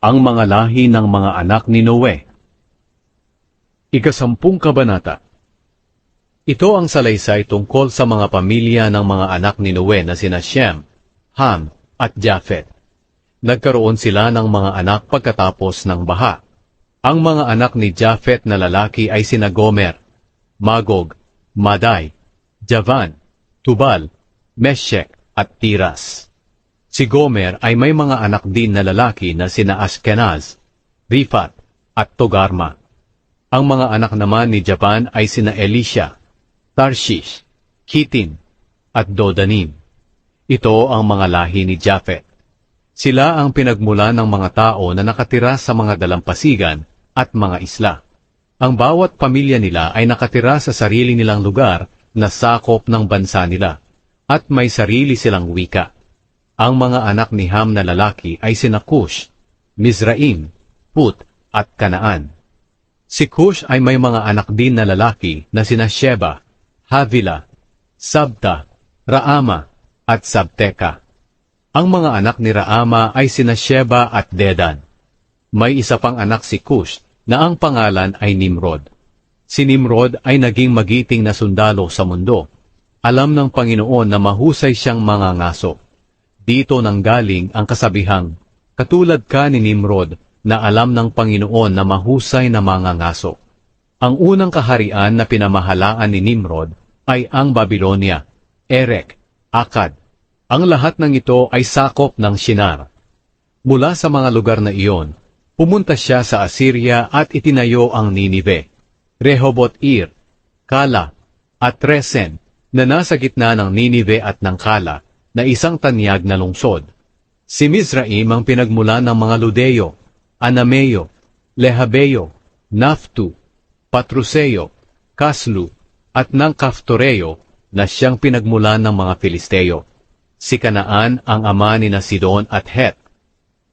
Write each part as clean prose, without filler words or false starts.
Ang mga lahi ng mga anak ni Noe. Ika-10 kabanata. Ito ang salaysay tungkol sa mga pamilya ng mga anak ni Noe na sina Shem, Ham, at Japhet. Nagkaroon sila ng mga anak pagkatapos ng baha. Ang mga anak ni Japhet na lalaki ay sina Gomer, Magog, Madai, Javan, Tubal, Meshek, at Tiras. Si Gomer ay may mga anak din na lalaki na sina Ashkenaz, Rifat, at Togarma. Ang mga anak naman ni Javan ay sina Elisha, Tarshish, Kitim, at Dodanim. Ito ang mga lahi ni Japhet. Sila ang pinagmula ng mga tao na nakatira sa mga dalampasigan at mga isla. Ang bawat pamilya nila ay nakatira sa sarili nilang lugar na sakop ng bansa nila, at may sarili silang wika. Ang mga anak ni Ham na lalaki ay sina Cush, Mizraim, Put, at Kanaan. Si Cush ay may mga anak din na lalaki na sina Sheba, Havila, Sabta, Raama, at Sabteka. Ang mga anak ni Raama ay sina Sheba at Dedan. May isa pang anak si Cush na ang pangalan ay Nimrod. Si Nimrod ay naging magiting na sundalo sa mundo. Alam ng Panginoon na mahusay siyang mangangaso. Dito nanggaling ang kasabihang, katulad ka ni Nimrod na alam ng Panginoon na mahusay na mangangaso. Ang unang kaharian na pinamahalaan ni Nimrod ay ang Babylonia, Erek, Akkad. Ang lahat ng ito ay sakop ng Shinar. Mula sa mga lugar na iyon, pumunta siya sa Assyria at itinayo ang Ninive, Rehoboth-ir, Kala, at Resen, na nasa gitna ng Ninive at ng Kala, na isang tanyag na lungsod. Si Mizraim ang pinagmula ng mga Ludeo, Anameo, Lehabeo, Naftu, Patruseo, Kaslu, at ng Kaftoreo na siyang pinagmula ng mga Filisteo. Si Kanaan ang ama ni na Sidon at Het.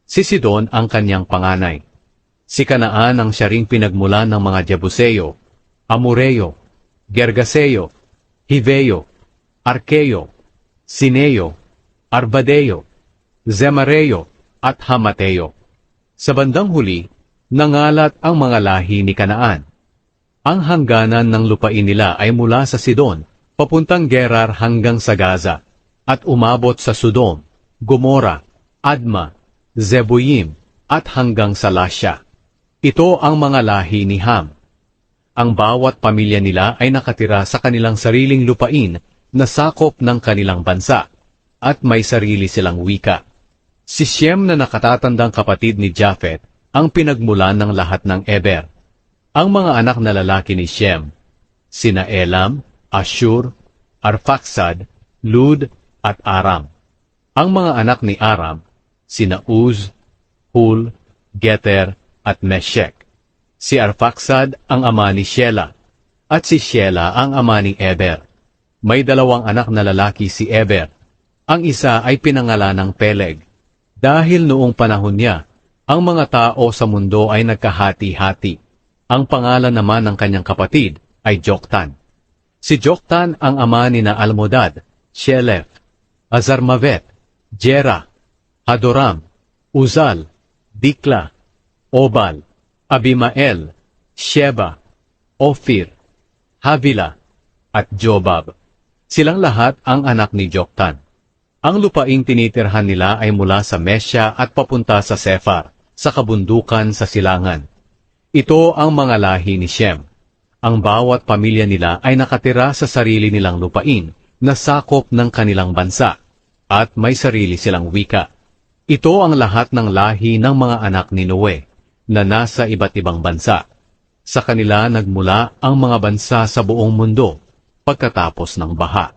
Si Sidon ang kanyang panganay. Si Kanaan ang siya ring pinagmula ng mga Jebuseo, Amoreo, Gergaseo, Hiveo, Arkeo, Sineo, Arbadeo, Zemareo, at Hamateo. Sa bandang huli, nangalat ang mga lahi ni Kanaan. Ang hangganan ng lupain nila ay mula sa Sidon, papuntang Gerar hanggang sa Gaza, at umabot sa Sodom, Gomora, Adma, Zeboyim, at hanggang sa Lasya. Ito ang mga lahi ni Ham. Ang bawat pamilya nila ay nakatira sa kanilang sariling lupain na sakop ng kanilang bansa, at may sarili silang wika. Si Shem na nakatatandang kapatid ni Japhet ang pinagmulan ng lahat ng Eber. Ang mga anak na lalaki ni Shem, sina Elam, Ashur, Arphaxad, Lud, at Aram. Ang mga anak ni Aram, sina Uz, Hul, Geter, at Meshek. Si Arphaxad ang ama ni Shela, at si Shela ang ama ni Eber. May dalawang anak na lalaki si Eber. Ang isa ay pinangalan ng Peleg. Dahil noong panahon niya, ang mga tao sa mundo ay nagkahati-hati. Ang pangalan naman ng kanyang kapatid ay Joktan. Si Joktan ang ama ni na Almodad, Shelef, Azarmavet, Jera, Hadoram, Uzal, Dikla, Obal, Abimael, Sheba, Ophir, Havila, at Jobab. Silang lahat ang anak ni Joktan. Ang lupaing tinitirhan nila ay mula sa Mesya at papunta sa Sefar, sa kabundukan sa silangan. Ito ang mga lahi ni Shem. Ang bawat pamilya nila ay nakatira sa sarili nilang lupain na sakop ng kanilang bansa, at may sarili silang wika. Ito ang lahat ng lahi ng mga anak ni Noe, na nasa iba't ibang bansa. Sa kanila nagmula ang mga bansa sa buong mundo, pagkatapos ng baha.